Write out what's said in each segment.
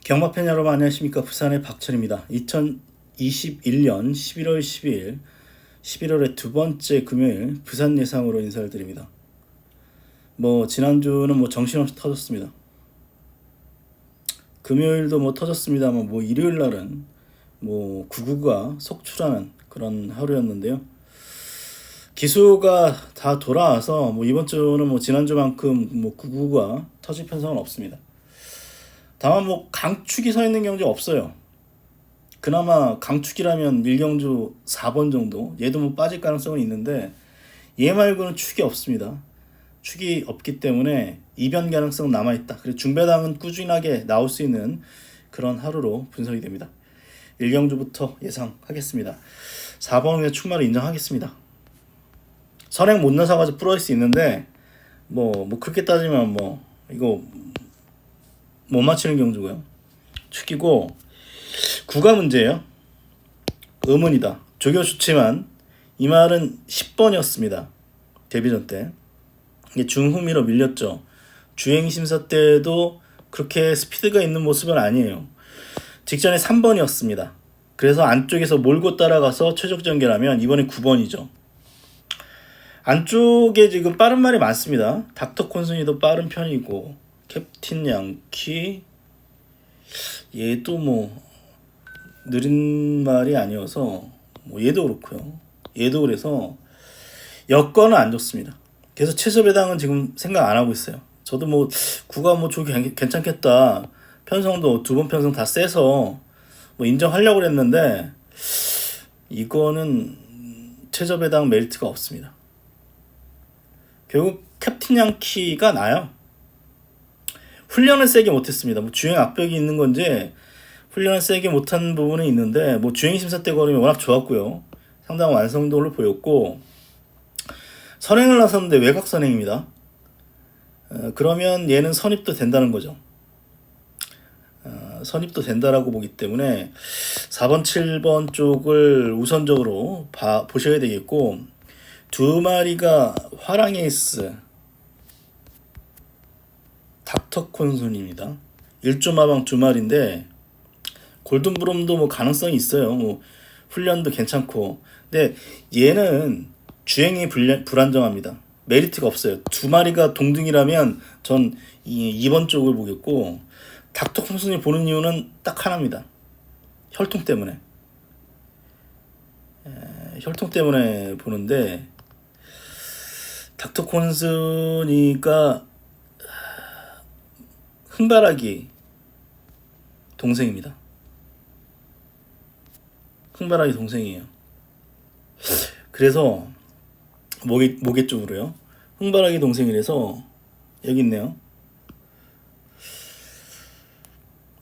경마팬 여러분 안녕하십니까. 부산의 박철입니다. 2021년 11월 12일 11월의 두 번째 금요일 부산 예상으로 인사를 드립니다. 지난주는 정신없이 터졌습니다. 금요일도 터졌습니다만 일요일 날은 99가 속출하는 그런 하루였는데요. 기수가 다 돌아와서 이번 주는 지난주만큼 99가 터질 편성은 없습니다. 다만 강축이 서 있는 경우가 없어요. 그나마 강축이라면 밀경주 4번 정도, 얘도 빠질 가능성은 있는데 얘 말고는 축이 없습니다. 축이 없기 때문에 이변 가능성 남아있다. 그리고 중배당은 꾸준하게 나올 수 있는 그런 하루로 분석이 됩니다. 일경주부터 예상하겠습니다. 4번의 축마를 인정하겠습니다. 선행 못 나서가지고 부러질 수 있는데 그렇게 따지면 이거 못 맞히는 경주고요. 축이고 구가 문제예요. 의문이다. 조교 좋지만 이 말은 10번이었습니다. 데뷔전 때. 이게 중후미로 밀렸죠. 주행심사 때도 그렇게 스피드가 있는 모습은 아니에요. 직전에 3번이었습니다. 그래서 안쪽에서 몰고 따라가서 최적 전개라면 이번에 9번이죠. 안쪽에 지금 빠른 말이 많습니다. 닥터 콘슨이도 빠른 편이고 캡틴 양키 얘도 느린 말이 아니어서 얘도 그렇고요. 얘도 그래서 여건은 안 좋습니다. 그래서 최저 배당은 지금 생각 안 하고 있어요. 저도 구가 저기 괜찮겠다. 편성도 두 번 편성 다 세서 인정하려고 했는데 이거는 최저 배당 메리트가 없습니다. 결국 캡틴 양키가 나요. 훈련을 세게 못했습니다. 주행 압박이 있는 건지 훈련을 세게 못한 부분은 있는데 주행 심사 때 걸음이 워낙 좋았고요. 상당한 완성도를 보였고 선행을 나섰는데 외곽 선행입니다. 그러면 얘는 선입도 된다는 거죠. 선입도 된다라고 보기 때문에 4번, 7번 쪽을 우선적으로 보셔야 되겠고 두 마리가 화랑에이스 닥터 콘슨입니다. 1조 마방 두 마리인데 골든브롬도 가능성이 있어요. 훈련도 괜찮고 근데 얘는 주행이 불안정합니다. 메리트가 없어요. 두 마리가 동등이라면 전 2번 쪽을 보겠고 닥터 콘슨이 보는 이유는 딱 하나입니다. 혈통 때문에. 혈통 때문에 보는데 닥터 콘슨이가 흥바라기 동생입니다. 흥바라기 동생이에요. 그래서 모계 쪽으로요. 흥바라기 동생이라서 여기 있네요.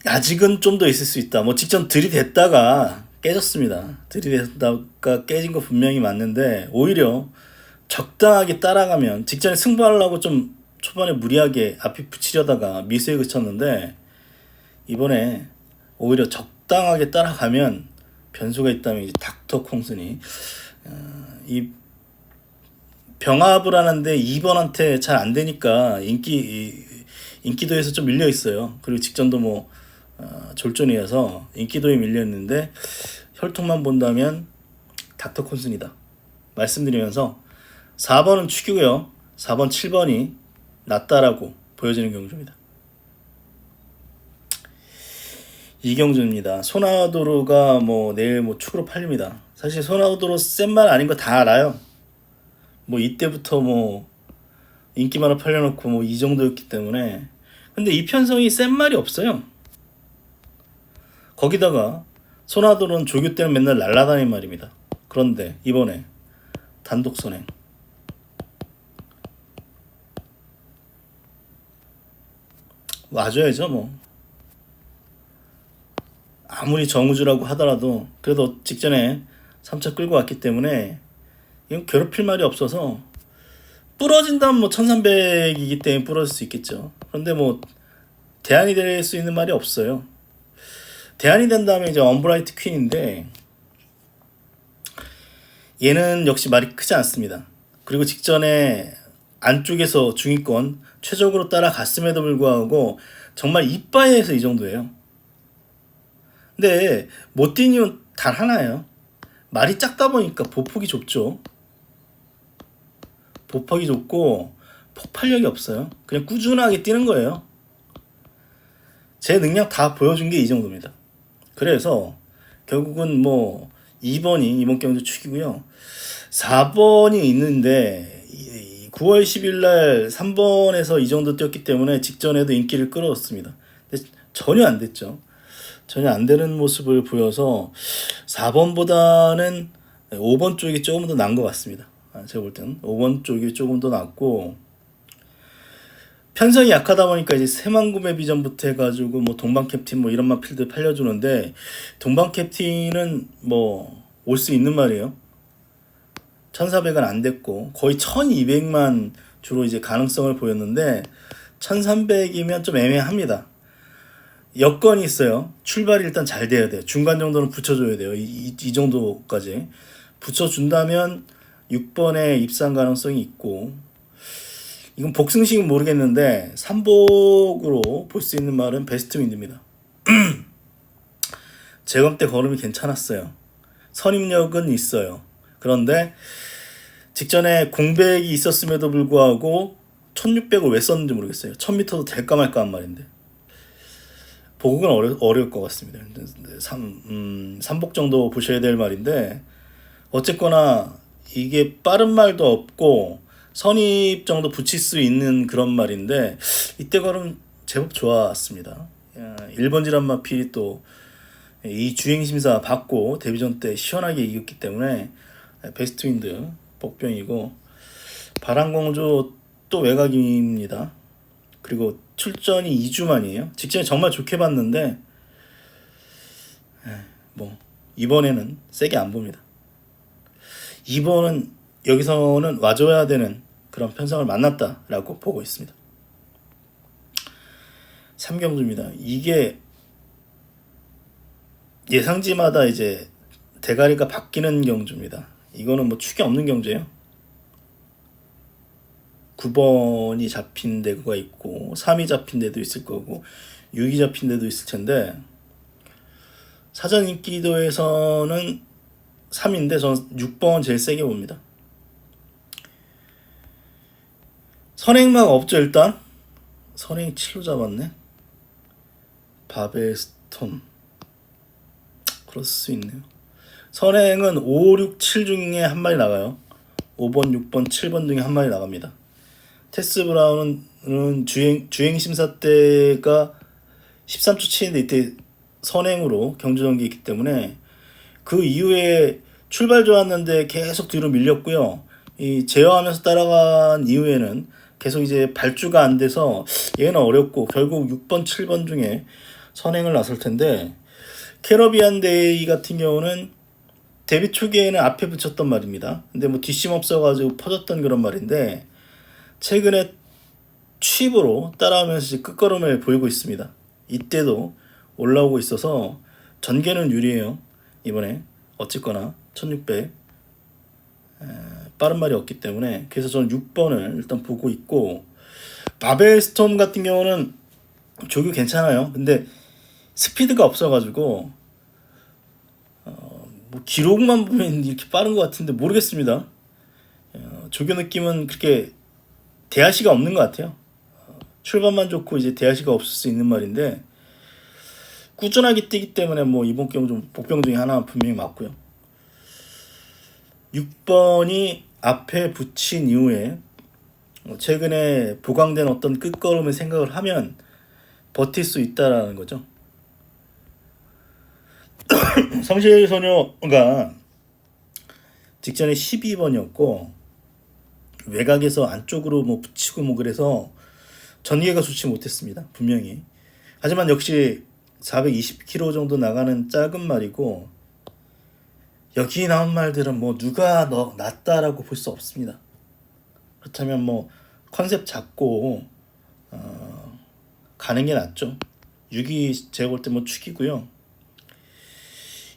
아직은 좀 더 있을 수 있다. 직전 들이댔다가 깨졌습니다. 들이댔다가 깨진 거 분명히 맞는데 오히려 적당하게 따라가면 직전에 승부하려고 좀 초반에 무리하게 앞에 붙이려다가 미스에 그쳤는데 이번에 오히려 적당하게 따라가면 변수가 있다면 이제 닥터 콩슨이 이 병합을 하는데 2번한테 잘 안 되니까 인기도에서 좀 밀려 있어요. 그리고 직전도 졸전이어서 인기도에 밀려 있는데 혈통만 본다면 닥터 콘슨이다 말씀드리면서 4번은 축이고요. 4번, 7번이 낫다라고 보여지는 경주입니다. 이 경주입니다. 소나도로가 내일 축으로 팔립니다. 사실 소나도로 센 말 아닌 거 다 알아요. 이때부터 인기만을 팔려놓고 이 정도였기 때문에 근데 이 편성이 센 말이 없어요. 거기다가 소나도로는 조교 때는 맨날 날라다니는 말입니다. 그런데 이번에 단독 선행 와줘야죠. 아무리 정우주라고 하더라도 그래도 직전에 3차 끌고 왔기 때문에 이건 괴롭힐 말이 없어서 부러진다면 1300이기 때문에 부러질 수 있겠죠. 그런데 대안이 될 수 있는 말이 없어요. 대안이 된다면 이제 언브라이트 퀸인데 얘는 역시 말이 크지 않습니다. 그리고 직전에 안쪽에서 중위권 최적으로 따라갔음에도 불구하고 정말 이빠이에서 이 정도예요. 근데 못 뛴 이유는 단 하나예요. 말이 작다 보니까 보폭이 좁죠. 보폭이 좁고 폭발력이 없어요. 그냥 꾸준하게 뛰는 거예요. 제 능력 다 보여준 게 이 정도입니다. 그래서 결국은 뭐 2번이 이번 경주 축이고요. 4번이 있는데 9월 10일 날 3번에서 이 정도 뛰었기 때문에 직전에도 인기를 끌어왔습니다. 근데 전혀 안 됐죠. 전혀 안 되는 모습을 보여서 4번보다는 5번 쪽이 조금 더 나은 것 같습니다. 제가 볼 때는 5번 쪽이 조금 더 낫고, 편성이 약하다 보니까 이제 새만금의 비전부터 해가지고 뭐 동방 캡틴 뭐 이런 마필드 팔려주는데, 동방 캡틴은 뭐 올 수 있는 말이에요. 1400은 안 됐고 거의 1200만 주로 이제 가능성을 보였는데 1300이면 좀 애매합니다. 여건이 있어요. 출발이 일단 잘 돼야 돼요. 중간 정도는 붙여줘야 돼요. 이 정도까지 붙여준다면 6번에 입상 가능성이 있고, 이건 복승식은 모르겠는데 3복으로 볼 수 있는 말은 베스트 윈드입니다. 재검 때 걸음이 괜찮았어요. 선임력은 있어요. 그런데 직전에 공백이 있었음에도 불구하고 1600을 왜 썼는지 모르겠어요. 1000m도 될까 말까 한 말인데 보국은 어려울 것 같습니다. 3복 정도 보셔야 될 말인데, 어쨌거나 이게 빠른 말도 없고 선입 정도 붙일 수 있는 그런 말인데, 이때 걸음 제법 좋았습니다. 1번 지란마필이 또 이 주행심사 받고 데뷔전 때 시원하게 이겼기 때문에 베스트 윈드 복병이고, 바람공주 또 외곽입니다. 그리고 출전이 2주 만이에요. 직전에 정말 좋게 봤는데 뭐 이번에는 세게 안 봅니다. 이번은 여기서는 와줘야 되는 그런 편성을 만났다라고 보고 있습니다. 3경주입니다. 이게 예상지마다 이제 대가리가 바뀌는 경주입니다. 이거는 뭐 축이 없는 경주예요. 9번이 잡힌 데가 있고 3이 잡힌 데도 있을 거고 6이 잡힌 데도 있을 텐데, 사전 인기도에서는 3인데 저는 6번 제일 세게 봅니다. 선행막 없죠. 일단 선행 7로 잡았네. 바벨스톰 그럴 수 있네요. 선행은 5, 6, 7 중에 한 마리 나가요. 5번, 6번, 7번 중에 한 마리 나갑니다. 테스 브라운은 주행 심사 때가 13초 치는데 이때 선행으로 경주전기 있기 때문에 그 이후에 출발 좋았는데 계속 뒤로 밀렸고요. 이 제어하면서 따라간 이후에는 계속 이제 발주가 안 돼서 얘는 어렵고 결국 6번, 7번 중에 선행을 나설 텐데, 캐러비안 데이 같은 경우는 데뷔 초기에는 앞에 붙였던 말입니다. 근데 뭐 뒷심 없어가지고 퍼졌던 그런 말인데, 최근에 취입으로 따라오면서 끝걸음을 보이고 있습니다. 이때도 올라오고 있어서 전개는 유리해요. 이번에 어쨌거나 1600 빠른 말이 없기 때문에, 그래서 저는 6번을 일단 보고 있고, 바벨스톰 같은 경우는 조교 괜찮아요. 근데 스피드가 없어가지고 뭐 기록만 보면 이렇게 빠른 것 같은데 모르겠습니다. 조교 느낌은 그렇게 대하시가 없는 것 같아요. 출발만 좋고 이제 대하시가 없을 수 있는 말인데, 꾸준하게 뛰기 때문에 뭐 이번 경주 복병 중에 하나 분명히 맞고요. 6번이 앞에 붙인 이후에 최근에 보강된 어떤 끝걸음을 생각을 하면 버틸 수 있다라는 거죠. 성실소녀가 직전에 12번이었고 외곽에서 안쪽으로 뭐 붙이고 뭐 그래서 전개가 좋지 못했습니다. 분명히. 하지만 역시 420km 정도 나가는 작은 말이고, 여기 나온 말들은 뭐 누가 낫다라고 볼 수 없습니다. 그렇다면 뭐 컨셉 잡고 가는 게 낫죠. 6이 제가 볼 때 뭐 축이고요.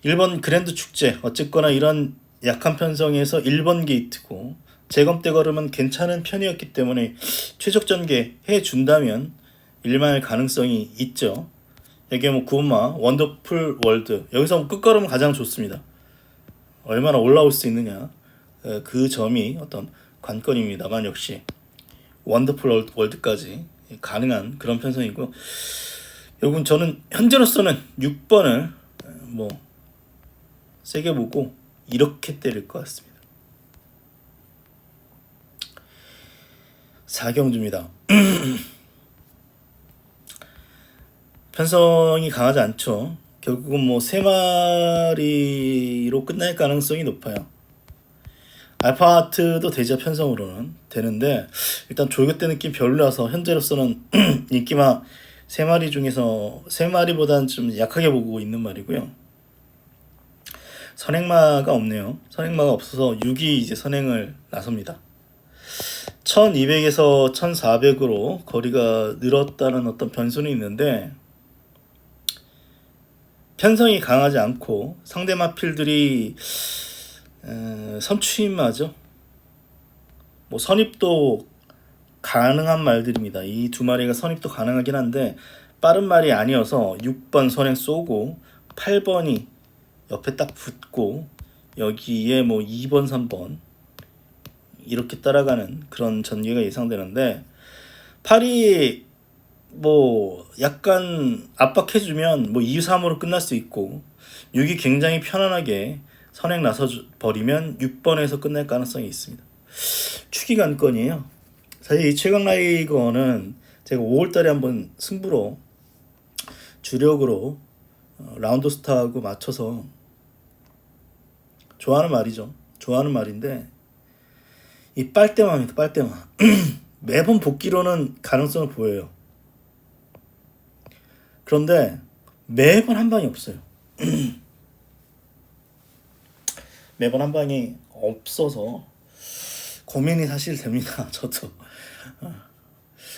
1번 그랜드 축제, 어쨌거나 이런 약한 편성에서 1번 게이트고 재검대 걸음은 괜찮은 편이었기 때문에 최적 전개 해준다면 1마일 가능성이 있죠. 여기에 뭐 구마 원더풀 월드 여기서 끝걸음은 가장 좋습니다. 얼마나 올라올 수 있느냐 그 점이 어떤 관건입니다만 역시 원더풀 월드까지 가능한 그런 편성이고 여러분 저는 현재로서는 6번을 뭐 세게 보고 이렇게 때릴 것 같습니다. 4경주입니다. 편성이 강하지 않죠. 결국은 뭐 3마리로 끝날 가능성이 높아요. 알파하트도 대자 편성으로는 되는데 일단 조교대 느낌 별로라서 현재로서는 인기마 3마리 중에서 3마리보다는 좀 약하게 보고 있는 말이고요. 선행마가 없네요. 선행마가 없어서 6이 이제 선행을 나섭니다. 1200에서 1400으로 거리가 늘었다는 어떤 변수는 있는데 편성이 강하지 않고 상대 마필들이 선추임마죠. 뭐 선입도 가능한 말들입니다. 이 두 마리가 선입도 가능하긴 한데 빠른 말이 아니어서 6번 선행 쏘고 8번이 옆에 딱 붙고 여기에 뭐 2번 3번 이렇게 따라가는 그런 전개가 예상되는데 8이 뭐 약간 압박해주면 뭐 2, 3으로 끝날 수 있고 6이 굉장히 편안하게 선행 나서 버리면 6번에서 끝날 가능성이 있습니다. 축이 관건이에요. 사실 이 최강 라이거는 제가 5월달에 한번 승부로 주력으로 라운드 스타하고 맞춰서 좋아하는 말이죠. 좋아하는 말인데 이 빨대마입니다. 빨대마. 매번 복귀로는 가능성을 보여요. 그런데 매번 한 방이 없어요. 매번 한 방이 없어서 고민이 사실 됩니다. 저도.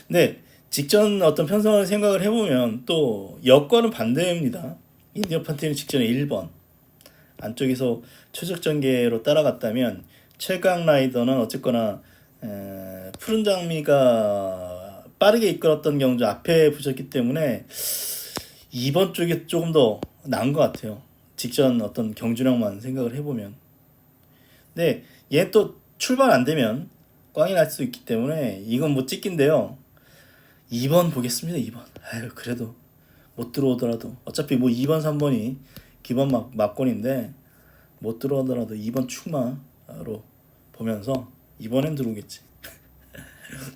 근데 직전 어떤 편성을 생각을 해보면 또 여과는 반대입니다. 인디언 판테는 직전에 1번 안쪽에서 최적 전개로 따라갔다면 최강 라이더는 어쨌거나 푸른 장미가 빠르게 이끌었던 경주 앞에 붙였기 때문에 2번 쪽이 조금 더 나은 것 같아요. 직전 어떤 경주량만 생각을 해보면. 근데 얘 또 출발 안 되면 꽝이 날 수 있기 때문에 이건 못 찍긴데요. 2번 보겠습니다. 2번. 아유 그래도 못 들어오더라도 어차피 뭐 2번 3번이 기본 막권인데 못 들어오더라도 2번 축마로 보면서 2번엔 들어오겠지.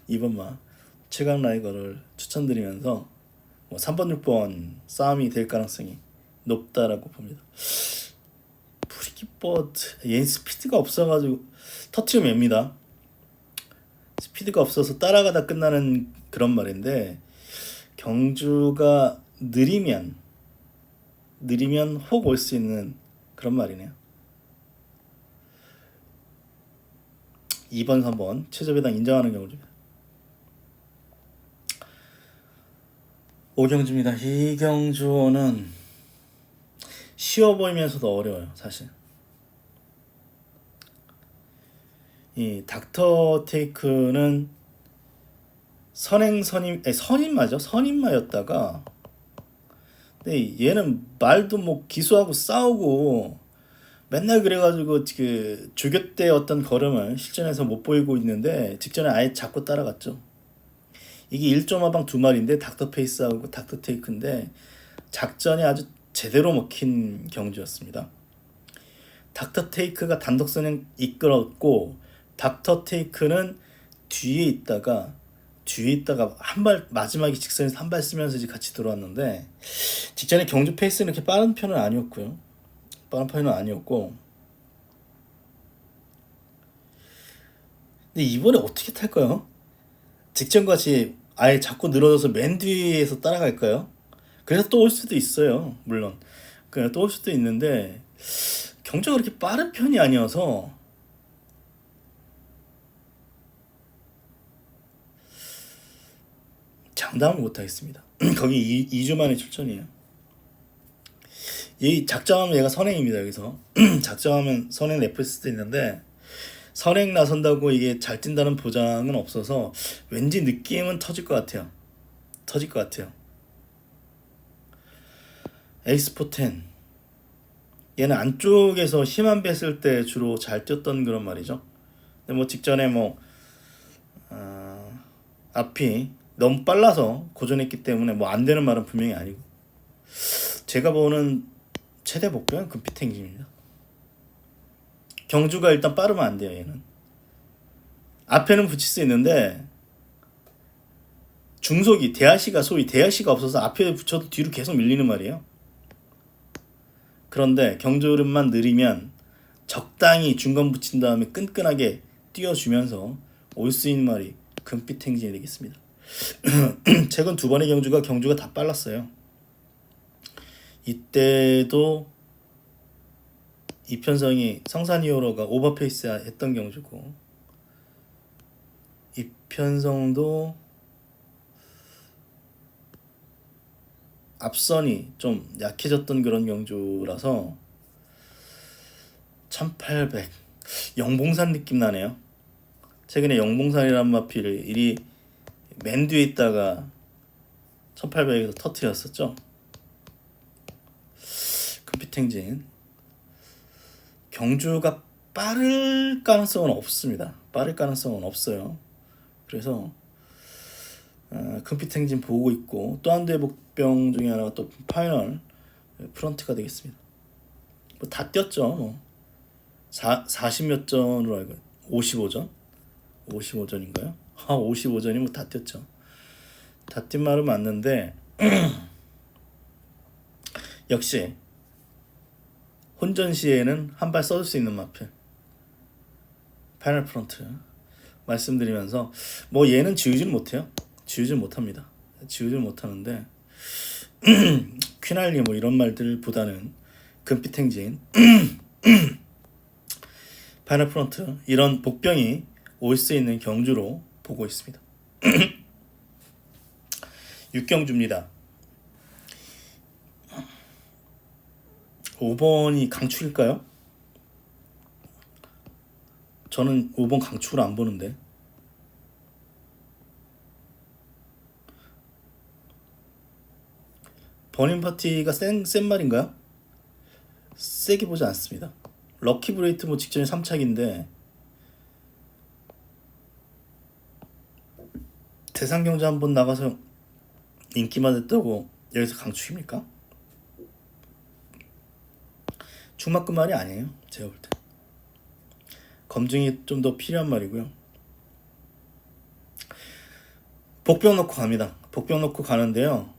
2번만 최강 라이거를 추천드리면서 뭐 3번 6번 싸움이 될 가능성이 높다라고 봅니다. 프리키버드 얘 스피드가 없어가지고 터트리면 맵니다. 스피드가 없어서 따라가다 끝나는 그런 말인데 경주가 느리면 혹 올 수 있는 그런 말이네요. 2번 3번 최저배당 인정하는 경주입니다. 5경주입니다. 이 경주는 쉬워 보이면서도 어려워요. 사실 이 닥터 테이크는 선임마죠. 선임마였다가 근데 얘는 말도 뭐 기수하고 싸우고 맨날 그래가지고 그 조교 때 어떤 걸음을 실전에서 못 보이고 있는데 직전에 아예 잡고 따라갔죠. 이게 1.5방 두 마리인데 닥터 페이스하고 닥터 테이크인데 작전이 아주 제대로 먹힌 경주였습니다. 닥터 테이크가 단독 선행 이끌었고 닥터 테이크는 뒤에 있다가 한 발 마지막에 직선에서 한 발 쓰면서 이제 같이 들어왔는데 직전에 경주 페이스는 이렇게 빠른 편은 아니었고요. 빠른 편은 아니었고 근데 이번에 어떻게 탈까요? 직전같이 아예 자꾸 늘어져서 맨 뒤에서 따라갈까요? 그래서 또 올 수도 있어요. 물론 그냥 또 올 수도 있는데 경주가 그렇게 빠른 편이 아니어서 장담을 못하겠습니다. 거기 2주 만에 출전이에요. 이 작정하면 얘가 선행입니다. 여기서 작정하면 선행 랩을 수도 있는데 선행 나선다고 이게 잘 뛴다는 보장은 없어서 왠지 느낌은 터질 것 같아요. 터질 것 같아요. 에이스포텐 얘는 안쪽에서 힘안 뺐을 때 주로 잘 뛰었던 그런 말이죠. 근데 뭐 직전에 뭐 앞이 너무 빨라서 고전했기 때문에 뭐 안 되는 말은 분명히 아니고, 제가 보는 최대 목표는 금피탱지입니다. 경주가 일단 빠르면 안 돼요. 얘는 앞에는 붙일 수 있는데 중속이 대하시가 소위 대하시가 없어서 앞에 붙여도 뒤로 계속 밀리는 말이에요. 그런데 경주름만 느리면 적당히 중간 붙인 다음에 끈끈하게 띄워주면서 올 수 있는 말이 금빛 행진이 되겠습니다. 최근 두 번의 경주가 다 빨랐어요. 이때도 이편성이 성산이오로가 오버페이스 했던 경주고, 이편성도 앞선이 좀 약해졌던 그런 경주라서 1800 영봉산 느낌 나네요. 최근에 영봉산이란 마필을 이리 맨 뒤에 있다가 1800에서 터트렸었죠. 금피탱진 경주가 빠를 가능성은 없습니다. 빠를 가능성은 없어요. 그래서 금피탱진 보고 있고, 또 한 대의 복병 중에 하나가 또 파이널 프런트가 되겠습니다. 뭐 다 뛰었죠. 뭐 40몇 전으로 알고, 55전? 55전인가요? 55전이면 다 뛰었죠. 다 뛴 말은 맞는데 역시 혼전 시에는 한 발 써줄 수 있는 마필 파이널 프런트 말씀드리면서, 뭐 얘는 지우지는 못해요. 지우지는 못합니다. 지우지는 못하는데 퀴날리 뭐 이런 말들보다는 금빛행진 파이널 프런트 이런 복병이 올 수 있는 경주로 보고 있습니다. 6경주입니다. 5번이 강축일까요? 저는 5번 강축을 안 보는데. 버닝 파티가 센 말인가요? 세게 보지 않습니다. 럭키 브레이트 뭐 직전에 3착인데 대상경주 한번 나가서 인기만 됐다고 여기서 강축입니까? 중막급 말이 아니에요. 제가 볼 때 검증이 좀 더 필요한 말이고요. 복병 넣고 갑니다. 복병 넣고 가는데요,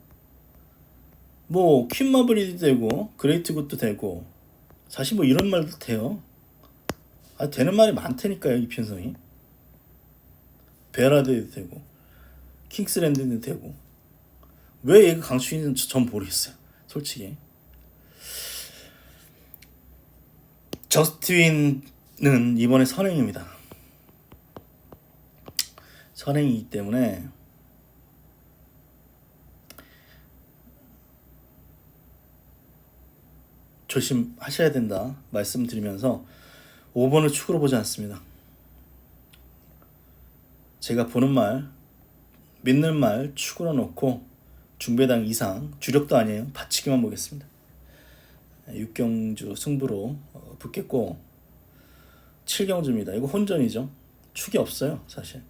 뭐 퀸마블이 되고 그레이트 굿도 되고, 사실 뭐 이런 말도 돼요. 되는 말이 많다니까요. 이 편성이 베라드도 되고 킹스랜드도 되고, 왜 얘가 강추인지 전 모르겠어요. 솔직히 저스트윈은 이번에 선행입니다. 선행이기 때문에 조심하셔야 된다 말씀드리면서 5번을 축으로 보지 않습니다. 제가 보는 말, 믿는 말 축으로 놓고 중배당 이상, 주력도 아니에요. 받치기만 보겠습니다. 6경주 승부로 붙겠고, 7경주입니다. 이거 혼전이죠. 축이 없어요, 사실.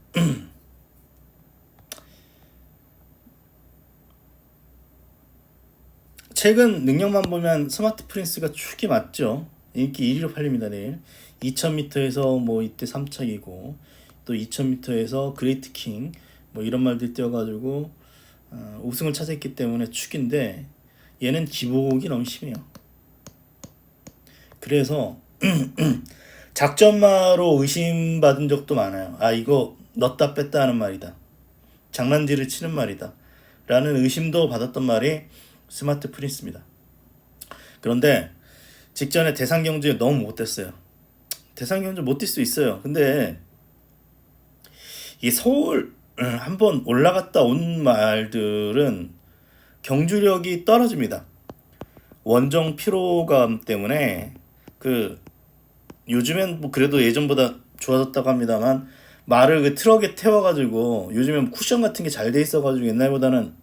최근 능력만 보면 스마트 프린스가 축이 맞죠. 인기 1위로 팔립니다. 내일 2000m에서 뭐 이때 3착이고, 또 2000m에서 그레이트 킹 뭐 이런 말들 띄워가지고 우승을 차지했기 때문에 축인데, 얘는 기복이 너무 심해요. 그래서 작전마로 의심받은 적도 많아요. 이거 넣었다 뺐다 하는 말이다, 장난질을 치는 말이다 라는 의심도 받았던 말이 스마트 프린스입니다. 그런데 직전에 대상경주에 너무 못됐어요. 대상경주 못 뛸 수 있어요. 근데 이 서울 한번 올라갔다 온 말들은 경주력이 떨어집니다. 원정 피로감 때문에 요즘엔 뭐 그래도 예전보다 좋아졌다고 합니다만 말을 그 트럭에 태워가지고 요즘엔 쿠션 같은 게 잘 돼 있어가지고 옛날보다는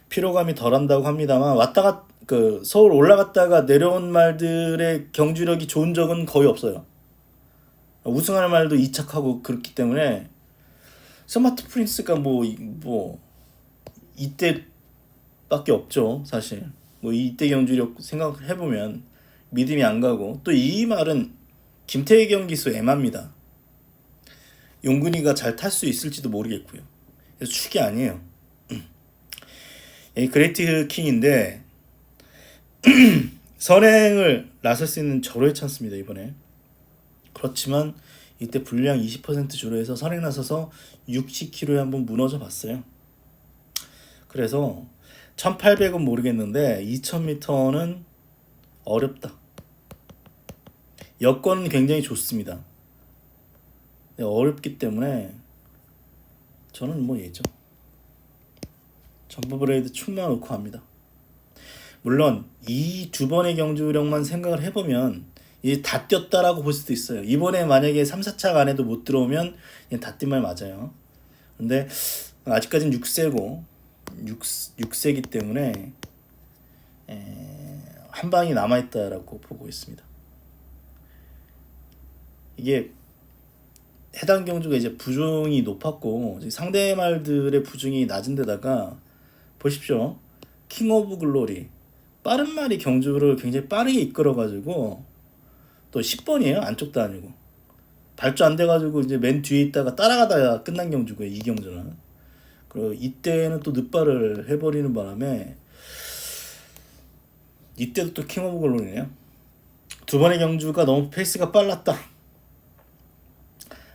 피로감이 덜한다고 합니다만 왔다가 그 서울 올라갔다가 내려온 말들의 경주력이 좋은 적은 거의 없어요. 우승하는 말도 이착하고 그렇기 때문에 스마트 프린스가 뭐 이때밖에 없죠 사실. 뭐 이때 경주력 생각을 해보면 믿음이 안 가고 또 이 말은 김태경 기수 애마입니다. 용근이가 잘 탈 수 있을지도 모르겠고요. 그래서 축이 아니에요. 이 그레이트 킹인데 선행을 나설 수 있는 절호의 찬스입니다 이번에. 그렇지만 이때 분량 20% 줄여서 선행 나서서 60km에 한번 무너져 봤어요. 그래서 1800은 모르겠는데 2000m는 어렵다. 여건은 굉장히 좋습니다. 어렵기 때문에 저는 뭐 예죠. 점퍼브레이드 충만 놓고 합니다. 물론 이 두 번의 경주력만 생각을 해보면 이제 다 뛰었다라고 볼 수도 있어요. 이번에 만약에 3, 4차 안에도 못 들어오면 그냥 다 뛴 말 맞아요. 근데 아직까지는 6세기 때문에 한 방이 남아있다라고 보고 있습니다. 이게 해당 경주가 이제 부중이 높았고 상대 말들의 부중이 낮은 데다가 보십시오. 킹 오브 글로리 빠른 말이 경주를 굉장히 빠르게 이끌어가지고 또 10번이에요. 안쪽도 아니고 발주 안 돼가지고 이제 맨 뒤에 있다가 따라가다가 끝난 경주고요. 이 경주는. 그리고 이때는 또 늦발을 해버리는 바람에 이때도 또 킹 오브 글로리네요. 두 번의 경주가 너무 페이스가 빨랐다.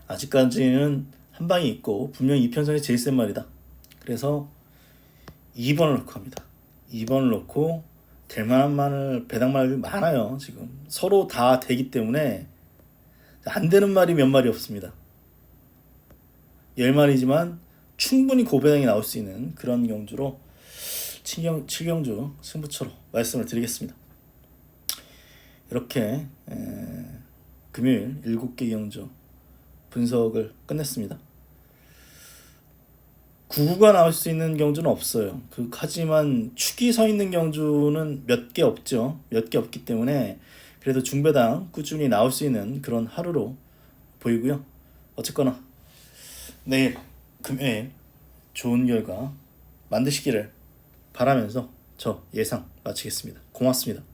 아직까지는 한 방이 있고 분명히 이 편성이 제일 센 말이다. 그래서 2번을 넣고 합니다. 2번을 넣고 될 만한 말을 배당 말이 많아요. 지금 서로 다 되기 때문에 안 되는 말이 몇 마리 없습니다. 10마리지만 충분히 고배당이 나올 수 있는 그런 경주로 7경주 승부처로 말씀을 드리겠습니다. 이렇게 금요일 7개 경주 분석을 끝냈습니다. 9구가 나올 수 있는 경주는 없어요. 하지만 축이 서 있는 경주는 몇 개 없죠. 몇 개 없기 때문에 그래도 중배당 꾸준히 나올 수 있는 그런 하루로 보이고요. 어쨌거나 내일 금요일 좋은 결과 만드시기를 바라면서 저 예상 마치겠습니다. 고맙습니다.